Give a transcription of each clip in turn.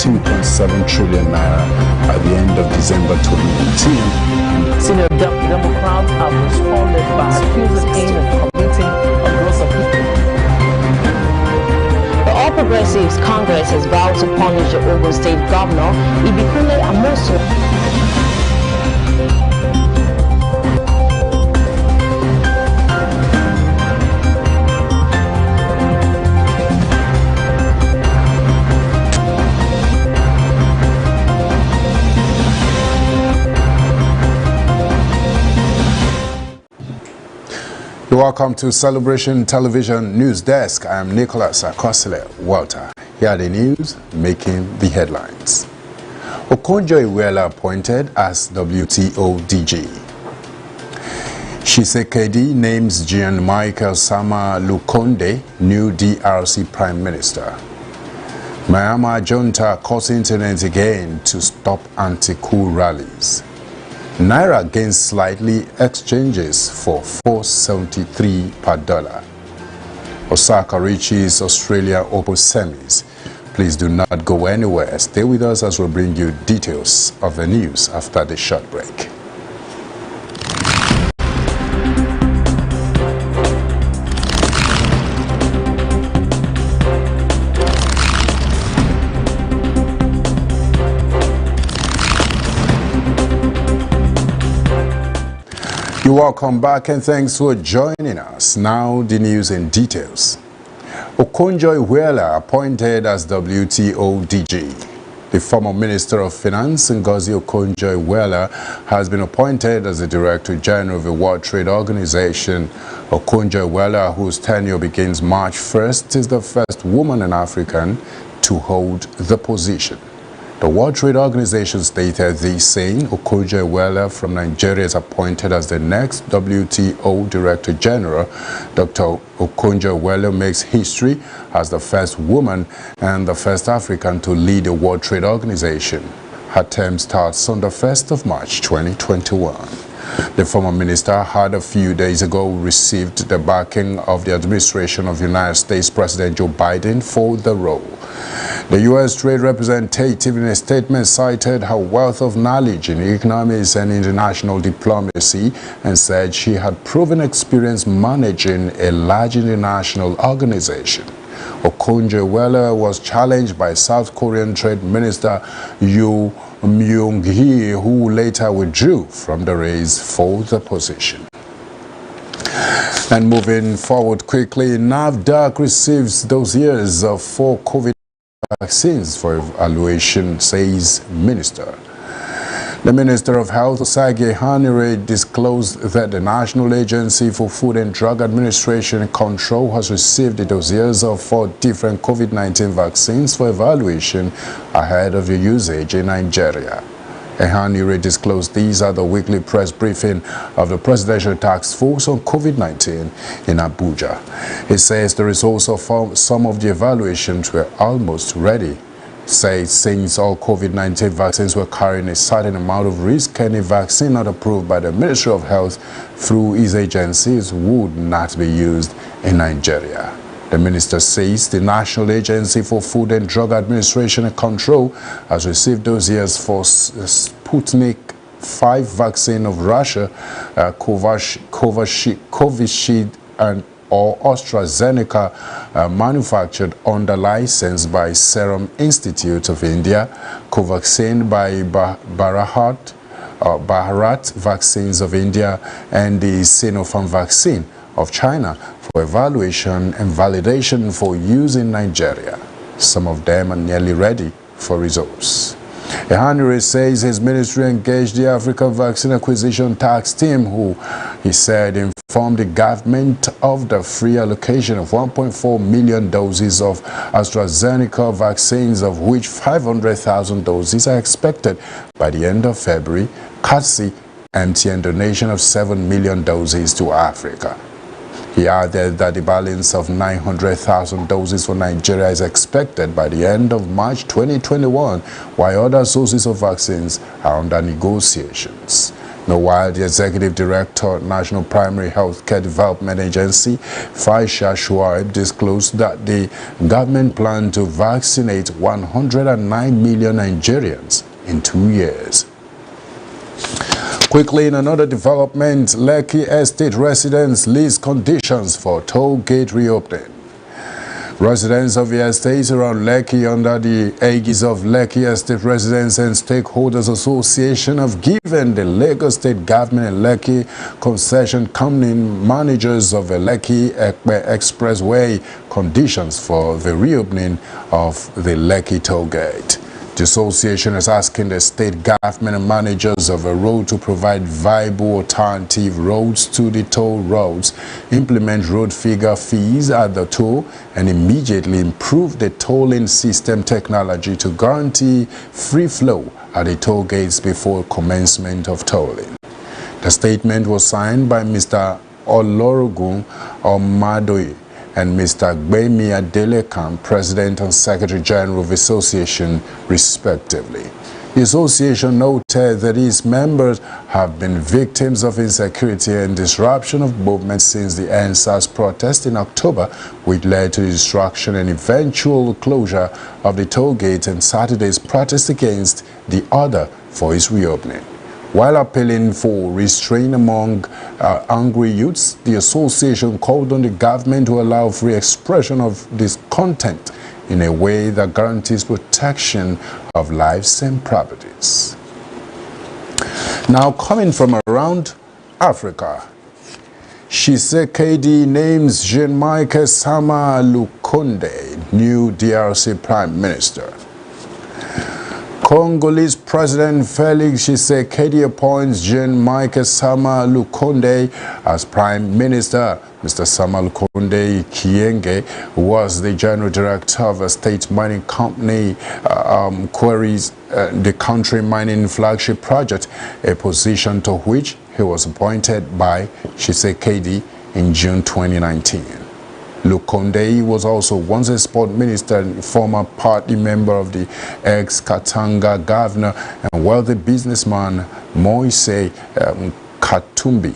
14.7 trillion naira at the end of December 2018. Senior Democrats have responded by accusing him of committing a gross offense. The All Progressives Congress has vowed to punish the Ogun State Governor, Ibikule Amosu. Welcome to Celebration Television News Desk. I am Nicholas Akosile Walter. Here are the news making the headlines. Okonjo-Iweala appointed as WTO DG. Tshisekedi names Jean-Michel Sama Lukonde new DRC Prime Minister. Myanmar junta calls internet again to stop anti-coup rallies. Naira gains slightly, exchanges for 473 per dollar. Osaka reaches Australia Open semis. Please do not go anywhere. Stay with us as we bring you details of the news after the short break. You're welcome back and thanks for joining us. Now the news in details. Okonjo-Iweala appointed as WTO DG. The former Minister of Finance, Ngozi Okonjo-Iweala, has been appointed as the Director General of the World Trade Organization. Okonjo-Iweala, whose tenure begins March 1st, is the first woman and African to hold the position. The World Trade Organization stated this, saying Okonjo-Iweala from Nigeria is appointed as the next WTO Director General. Dr. Okonjo-Iweala makes history as the first woman and the first African to lead the World Trade Organization. Her term starts on the 1st of March 2021. The former minister had a few days ago received the backing of the administration of United States President Joe Biden for the role. The U.S. Trade Representative in a statement cited her wealth of knowledge in economics and international diplomacy and said she had proven experience managing a large international organization. Okonjo-Iweala was challenged by South Korean Trade Minister Yoo Myung-hee, who later withdrew from the race for the position. And moving forward quickly, NAFDAC receives dossiers of 4 COVID vaccines for evaluation, says Minister. The Minister of Health, Okonjo-Iweala, disclosed that the National Agency for Food and Drug Administration and Control has received the dossiers of 4 different COVID-19 vaccines for evaluation ahead of the usage in Nigeria. Okonjo-Iweala disclosed these at the weekly press briefing of the Presidential Task Force on COVID-19 in Abuja. He says the results of some of the evaluations were almost ready. Says since all COVID-19 vaccines were carrying a certain amount of risk, any vaccine not approved by the Ministry of Health through his agencies would not be used in Nigeria. The minister says the National Agency for Food and Drug Administration and Control has received dossiers for Sputnik 5 vaccine of Russia, Covishield or AstraZeneca manufactured under license by Serum Institute of India, Covaxin by Bharat Vaccines of India, and the Sinopharm vaccine of China for evaluation and validation for use in Nigeria. Some of them are nearly ready for results. Okonjo-Iweala says his ministry engaged the African Vaccine Acquisition Task Team, who, he said, informed the government of the free allocation of 1.4 million doses of AstraZeneca vaccines, of which 500,000 doses are expected by the end of February, courtesy MTN donation of 7 million doses to Africa. He added that the balance of 900,000 doses for Nigeria is expected by the end of March 2021, while other sources of vaccines are under negotiations. Meanwhile, the Executive Director, National Primary Healthcare Development Agency, Faisha Shuaib, disclosed that the government planned to vaccinate 109 million Nigerians in 2 years. Quickly, in another development, Lekki estate residents list conditions for toll gate reopening. Residents of the estates around Lekki under the aegis of Lekki Estate Residents and Stakeholders Association have given the Lagos State Government and Lekki Concession Company managers of the Lekki Expressway conditions for the reopening of the Lekki toll gate. The association is asking the state government and managers of a road to provide viable alternative roads to the toll roads, implement road figure fees at the toll, and immediately improve the tolling system technology to guarantee free flow at the toll gates before commencement of tolling. The statement was signed by Mr. Olorogun Omadoi and Mr. Gbemi Adelekan, President and Secretary General of the Association, respectively. The association noted that its members have been victims of insecurity and disruption of movement since the NSAS protest in October, which led to the destruction and eventual closure of the toll gate and Saturday's protest against the order for its reopening. While appealing for restraint among angry youths, the association called on the government to allow free expression of this content in a way that guarantees protection of lives and properties. Now, coming from around Africa, Tshisekedi names Jean-Michel Sama Lukonde new DRC Prime Minister. Congolese President Felix Tshisekedi appoints Jean-Michel Sama Lukonde as Prime Minister. Mr. Sama Lukonde Kienge was the General Director of a state mining company, ENQUIRY's the country mining flagship project, a position to which he was appointed by Tshisekedi in June 2019. Lukonde was also once a sport minister and former party member of the ex-Katanga governor and wealthy businessman Moise Katumbi.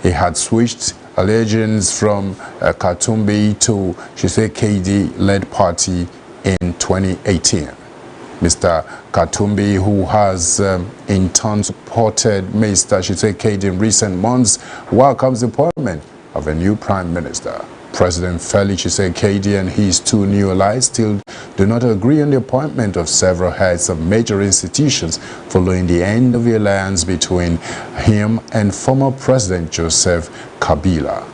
He had switched allegiance from Katumbi to Tshisekedi-led party in 2018. Mr. Katumbi, who has in turn supported Mr. Tshisekedi in recent months, welcomes the appointment of a new prime minister. President Felix Tshisekedi and his two new allies still do not agree on the appointment of several heads of major institutions following the end of the alliance between him and former President Joseph Kabila.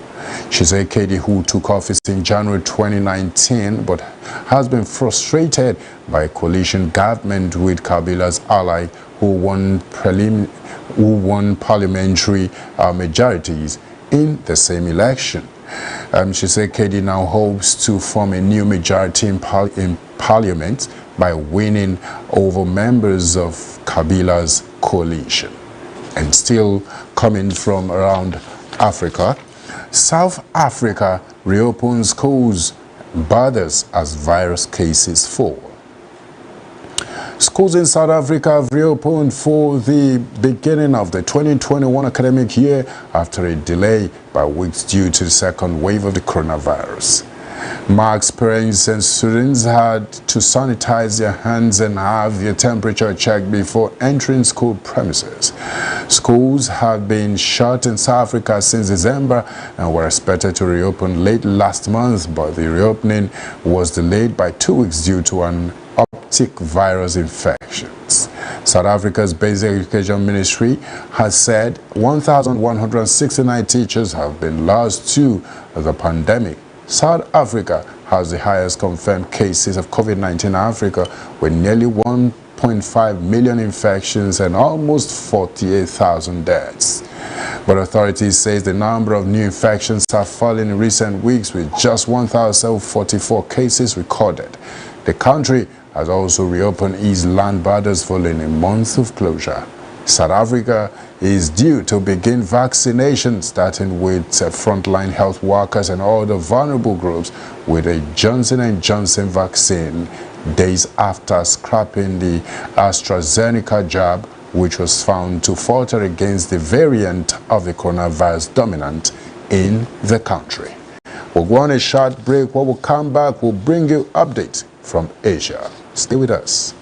Tshisekedi, who took office in January 2019 but has been frustrated by a coalition government with Kabila's ally who won parliamentary majorities in the same election. Tshisekedi now hopes to form a new majority in parliament by winning over members of Kabila's coalition. And still coming from around Africa, South Africa reopens schools, borders as virus cases fall. Schools in South Africa have reopened for the beginning of the 2021 academic year after a delay by weeks due to the second wave of the coronavirus. Masked parents and students had to sanitize their hands and have their temperature checked before entering school premises. Schools have been shut in South Africa since December and were expected to reopen late last month, but the reopening was delayed by 2 weeks due to an optic virus infections. South Africa's Basic Education Ministry has said 1,169 teachers have been lost to the pandemic. South Africa has the highest confirmed cases of COVID-19 in Africa, with nearly 1.5 million infections and almost 48,000 deaths. But authorities say the number of new infections have fallen in recent weeks, with just 1,044 cases recorded. The country has also reopened its land borders following a month of closure. South Africa is due to begin vaccination, starting with frontline health workers and other vulnerable groups with a Johnson & Johnson vaccine days after scrapping the AstraZeneca jab which was found to falter against the variant of the coronavirus dominant in the country. We'll go on a short break. When we come back, we'll bring you updates from Asia. Stay with us.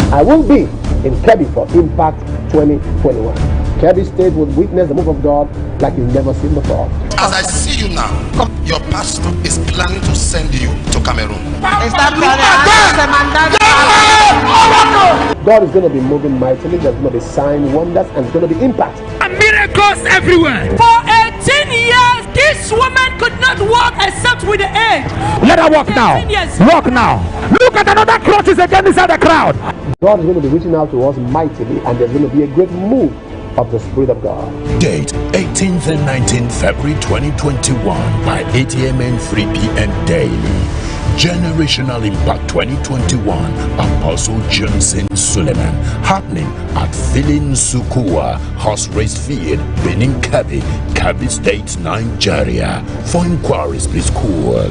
I will be in Kebbi for Impact 2021. Kebbi State will witness the move of God like you've never seen before. As I see you now, your pastor is planning to send you to Cameroon. God is going to be moving mightily. There's going to be signs, wonders, and there's going to be impact. And miracles everywhere. For 18 years, this woman could not walk except with the aid. Let her walk now. Walk now. Look at another crutches again inside the crowd. God is going to be reaching out to us mightily, and there's going to be a great move of the Spirit of God. Date 18th and 19th February 2021 by 8 a.m. and 3 p.m. daily. Generational Impact 2021 Apostle Johnson Suleiman, happening at Filin Sukua Horse Race Field, Benin Kebbi, Kebbi State, Nigeria. For inquiries, please call.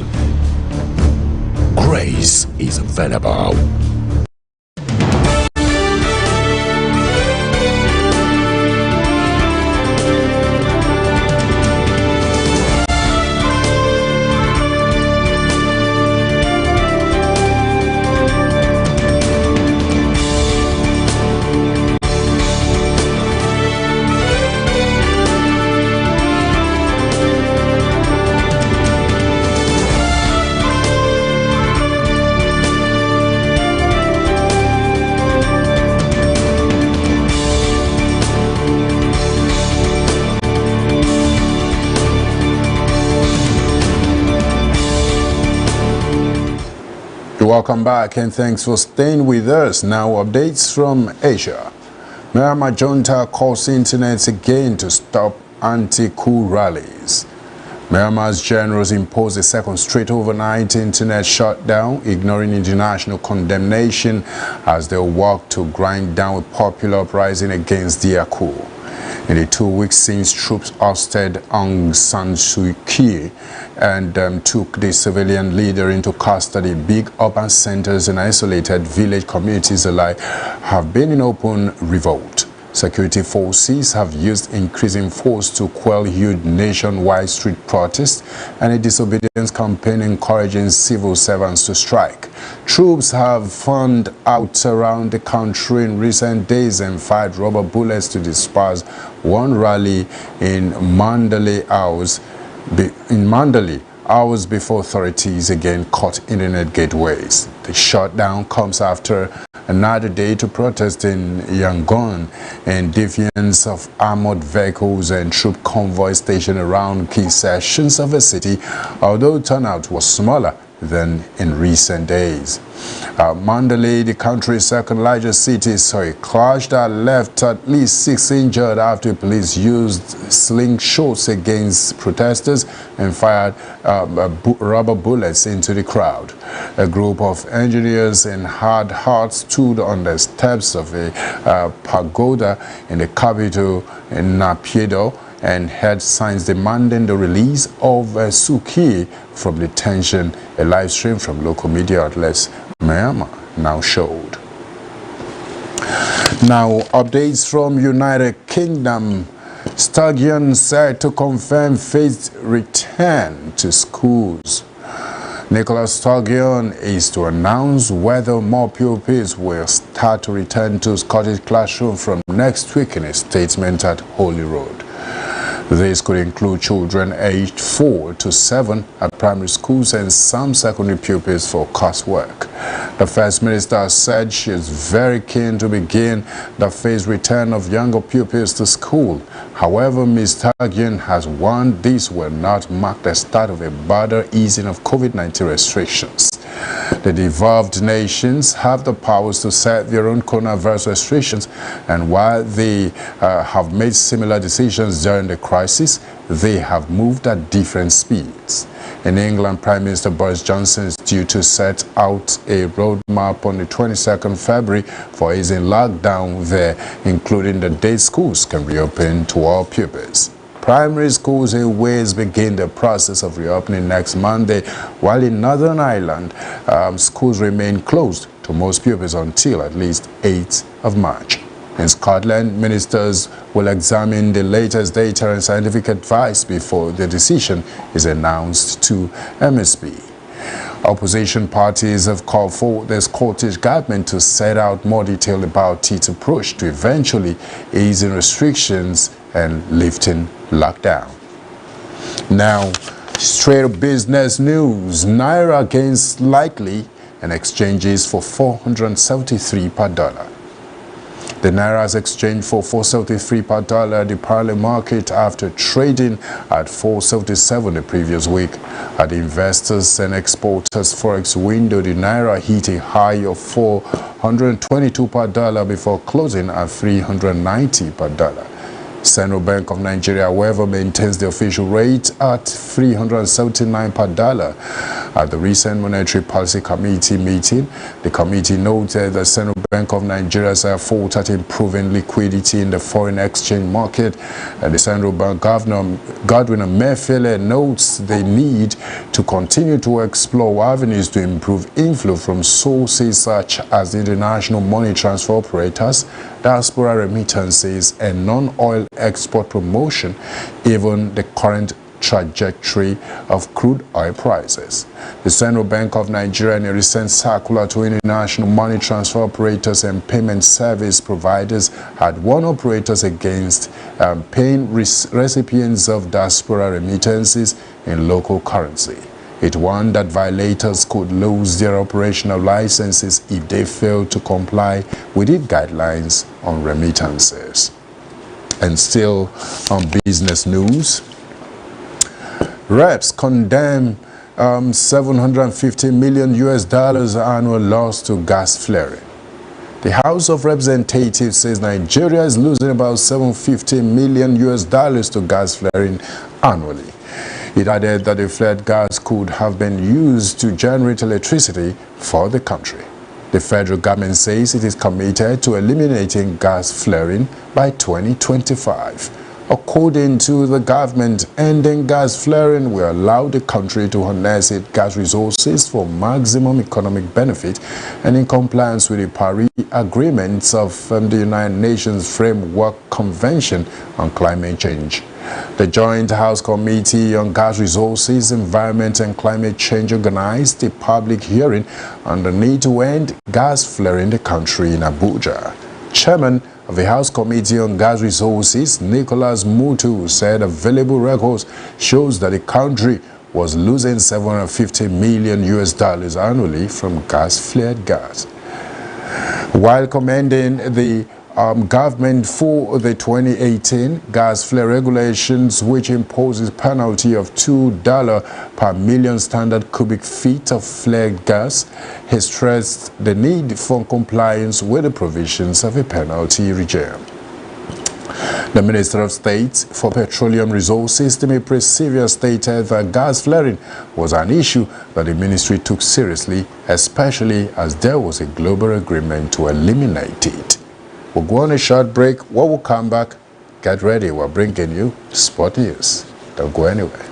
Grace is available. Welcome back and thanks for staying with us. Now updates from Asia. Myanmar junta calls internet again to stop anti-coup rallies. Myanmar's generals imposed a second straight overnight internet shutdown, ignoring international condemnation as they work to grind down a popular uprising against their coup. In the 2 weeks since troops ousted Aung San Suu Kyi and took the civilian leader into custody, big urban centers and isolated village communities alike have been in open revolt. Security forces have used increasing force to quell huge nationwide street protests and a disobedience campaign encouraging civil servants to strike. Troops have fanned out around the country in recent days and fired rubber bullets to disperse one rally in Mandalay hours before authorities again cut internet gateways. The shutdown comes after another day to protest in Yangon in defiance of armored vehicles and troop convoys stationed around key sections of the city, although turnout was smaller than in recent days. Mandalay, the country's second largest city, saw a clash that left at least 6 injured after police used slingshots against protesters and fired rubber bullets into the crowd. A group of engineers in hard hats stood on the steps of a pagoda in the capital in Naypyidaw and had signs demanding the release of Suki from detention. A live stream from local media outlets Myanmar now showed. Now, updates from United Kingdom. Sturgeon said to confirm phased return to schools. Nicholas Sturgeon is to announce whether more pupils will start to return to Scottish classroom from next week in a statement at Holy Road. This could include children aged 4 to 7 at primary schools and some secondary pupils for coursework. The First Minister said she is very keen to begin the phased return of younger pupils to school. However, Ms. Sturgeon has warned this will not mark the start of a broader easing of COVID-19 restrictions. The devolved nations have the powers to set their own coronavirus restrictions, and while they have made similar decisions during the crisis, they have moved at different speeds. In England, Prime Minister Boris Johnson is due to set out a roadmap on the 22nd February for easing lockdown there, including the day schools can reopen to all pupils. Primary schools in Wales begin the process of reopening next Monday, while in Northern Ireland, schools remain closed to most pupils until at least 8th of March. In Scotland, ministers will examine the latest data and scientific advice before the decision is announced to MSP. Opposition parties have called for the Scottish government to set out more detail about its approach to eventually easing restrictions and lifting lockdown. Now, straight business news. Naira gains slightly and exchanges for 473 per dollar. The Naira has exchanged for 473 per dollar at the parallel market after trading at 477 the previous week. At the investors and exporters forex window, the Naira hit a high of 422 per dollar before closing at 390 per dollar. Central Bank of Nigeria, however, maintains the official rate at 379 per dollar. At the recent Monetary Policy Committee meeting, the committee noted that Central Bank of Nigeria's effort at improving liquidity in the foreign exchange market. The Central Bank Governor Godwin Emefiele notes the need to continue to explore avenues to improve inflow from sources such as international money transfer operators, diaspora remittances, and non-oil export promotion, even the current trajectory of crude oil prices. The Central Bank of Nigeria, in a recent circular to international money transfer operators and payment service providers, had warned operators against paying recipients of diaspora remittances in local currency. It warned that violators could lose their operational licenses if they fail to comply with its guidelines on remittances. And still on business news, reps condemn $750 million annual loss to gas flaring. The House of Representatives says Nigeria is losing about $750 million to gas flaring annually. It added that the flared gas could have been used to generate electricity for the country. The federal government says it is committed to eliminating gas flaring by 2025. According to the government, ending gas flaring will allow the country to harness its gas resources for maximum economic benefit and in compliance with the Paris Agreements of the United Nations Framework Convention on Climate Change. The Joint House Committee on Gas Resources, Environment and Climate Change organized a public hearing on the need to end gas flaring in the country in Abuja. Chairman of the House Committee on Gas Resources, Nicholas Mutu, said available records shows that the country was losing $750 million annually from gas-flared gas. While commending the government for the 2018 gas flare regulations, which imposes penalty of $2 per million standard cubic feet of flared gas, has stressed the need for compliance with the provisions of a penalty regime. The Minister of State for Petroleum Resources, Timi Presivia, stated that gas flaring was an issue that the ministry took seriously, especially as there was a global agreement to eliminate it. We'll go on a short break. When we come back, get ready. We're bringing you sport news. Don't go anywhere.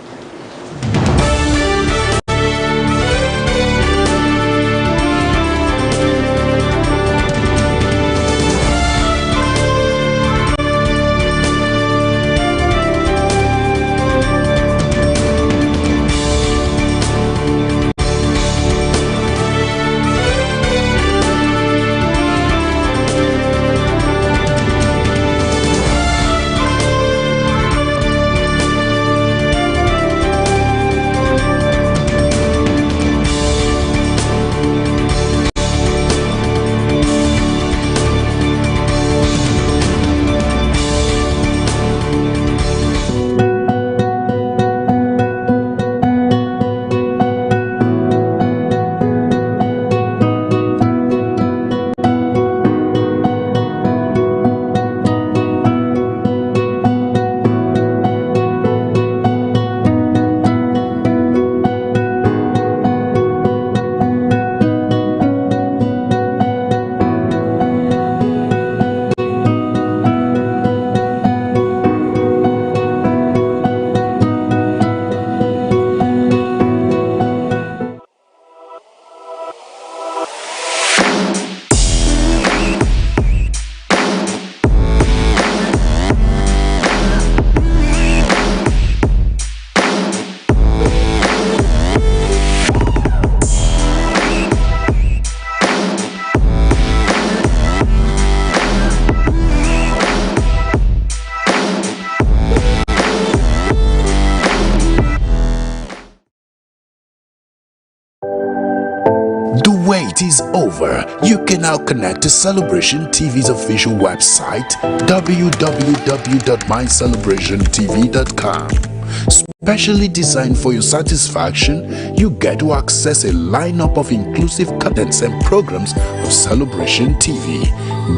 Wait is over. You can now connect to Celebration TV's official website, www.mycelebrationtv.com. Specially designed for your satisfaction, you get to access a lineup of inclusive contents and programs of Celebration TV.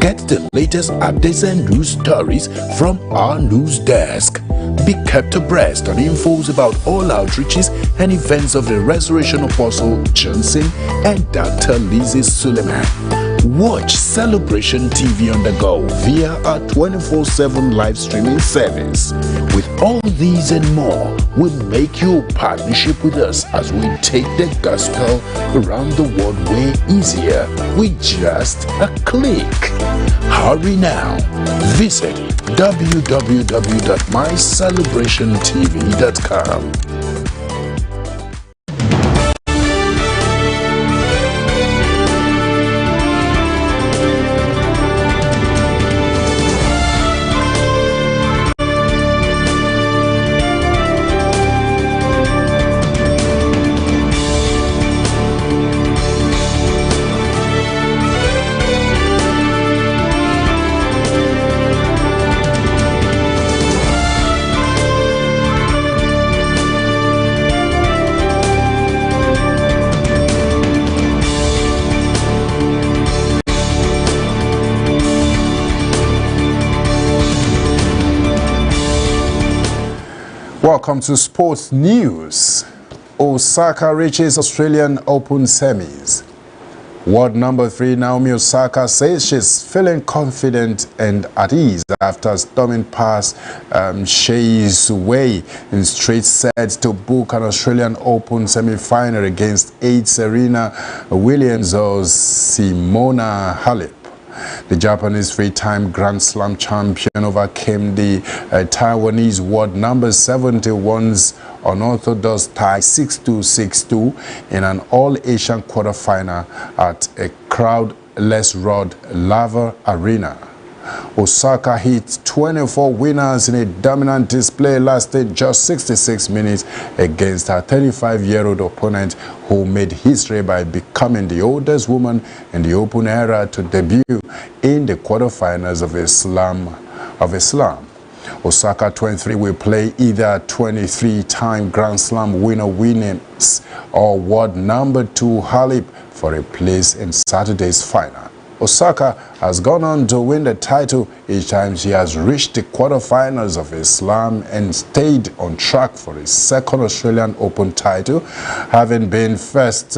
Get the latest updates and news stories from our news desk. Be kept abreast on infos about all outreaches and events of the Resurrection Apostle Johnson and Dr. Lizzie Suleiman. Watch Celebration TV on the go via our 24/7 live streaming service. With all these and more, we'll make your partnership with us as we take the gospel around the world way easier with just a click. Hurry now. Visit www.mycelebrationtv.com. Welcome to Sports News. Osaka reaches Australian Open semis. World number 3 Naomi Osaka says she's feeling confident and at ease after storming past Shei's Wei in straight sets to book an Australian Open semi-final against 8 Serena Williams or Simona Halep. The Japanese three-time Grand Slam champion overcame the Taiwanese world number 71's unorthodox tie 6-2, 6-2 in an all-Asian quarterfinal at a crowdless Rod Laver Arena. Osaka hit 24 winners in a dominant display lasted just 66 minutes against her 35-year-old opponent, who made history by becoming the oldest woman in the Open era to debut in the quarterfinals of Islam. Osaka 23 will play either 23-time Grand Slam winners or world number 2 Halep for a place in Saturday's final. Osaka has gone on to win the title each time she has reached the quarterfinals of Islam and stayed on track for his second Australian Open title, having first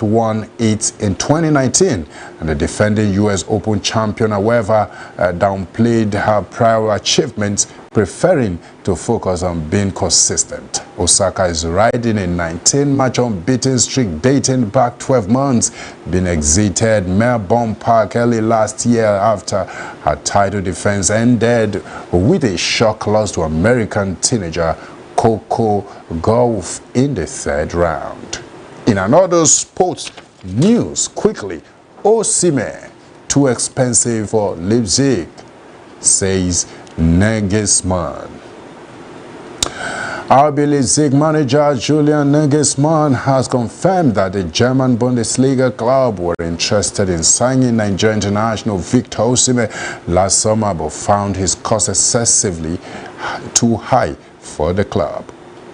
won it in 2019. And the defending US Open champion, however, downplayed her prior achievements, preferring to focus on being consistent. Osaka is riding a 19-match unbeaten streak dating back 12 months, being exited Melbourne Park early last year after her title defense ended with a shock loss to American teenager Coco Gauff in the 3rd round. In another sports news, quickly, Osimhen, too expensive for Leipzig, says Nagelsmann. RB Leipzig manager Julian Nagelsmann has confirmed that the German Bundesliga club were interested in signing Nigerian international Victor Osimhen last summer, but found his cost excessively too high for the club.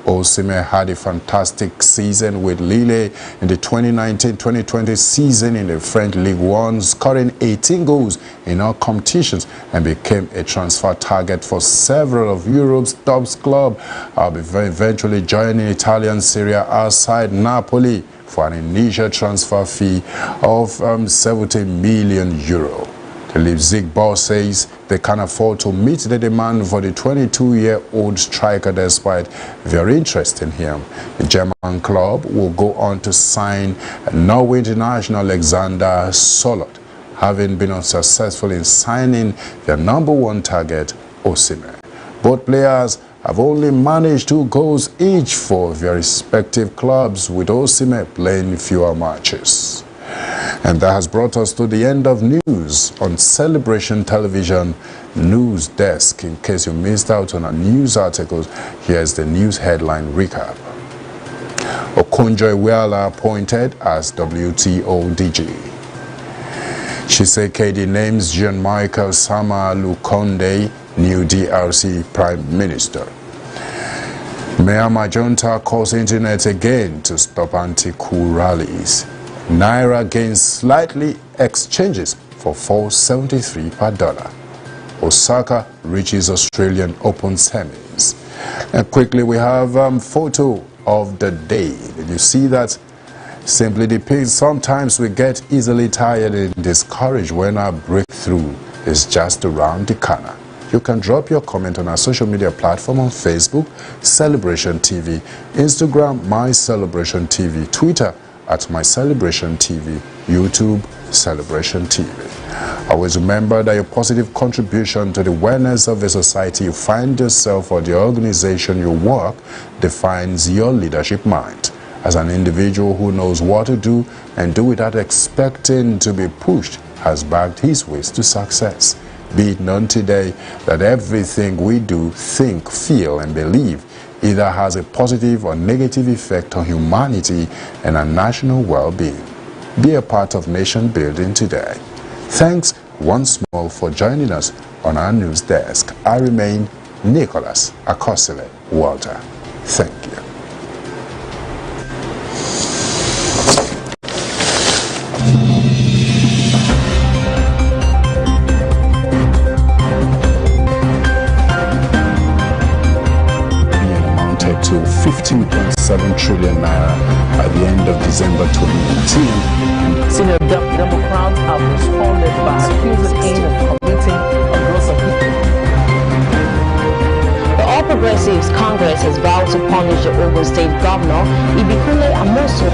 Osimhen had a fantastic season with Lille in the 2019-2020 season in the French Ligue 1, scoring 18 goals in all competitions, and became a transfer target for several of Europe's top clubs, eventually joining Italian Serie A side Napoli for an initial transfer fee of 70 million euro. The Leipzig boss says they can afford to meet the demand for the 22-year-old striker despite their interest in him. The German club will go on to sign Norway international Alexander Sørloth, having been unsuccessful in signing their number 1 target, Osimhen. Both players have only managed 2 goals each for their respective clubs, with Osimhen playing fewer matches. And that has brought us to the end of news on Celebration Television News Desk. In case you missed out on our news articles, here's the news headline recap. Okonjo-Iweala appointed as WTO DG. Tshisekedi names Jean-Michel Sama Lukonde new DRC Prime Minister. Myanmar junta calls internet again to stop anti-coup rallies. Naira gains slightly exchanges for 4.73 per dollar. Osaka reaches Australian Open semis. And quickly, we have photo of the day. Did you see that? Simply depicts sometimes we get easily tired and discouraged when our breakthrough is just around the corner. You can drop your comment on our social media platform on Facebook, Celebration TV, Instagram, My Celebration TV, Twitter, at My Celebration TV, YouTube, Celebration TV. Always remember that your positive contribution to the wellness of the society you find yourself or the organization you work defines your leadership mind. As an individual who knows what to do and do without expecting to be pushed has backed his ways to success. Be it known today that everything we do, think, feel, and believe either has a positive or negative effect on humanity and our national well-being. Be a part of nation building today. Thanks once more for joining us on our news desk. I remain Nicholas Akosile Walter. Thank you. To 15.7 trillion naira by the end of December 2019. Senior Democrats have responded by accusing him of committing a gross offence. The All Progressives Congress has vowed to punish the Ogun State Governor, Ibikule Amosu.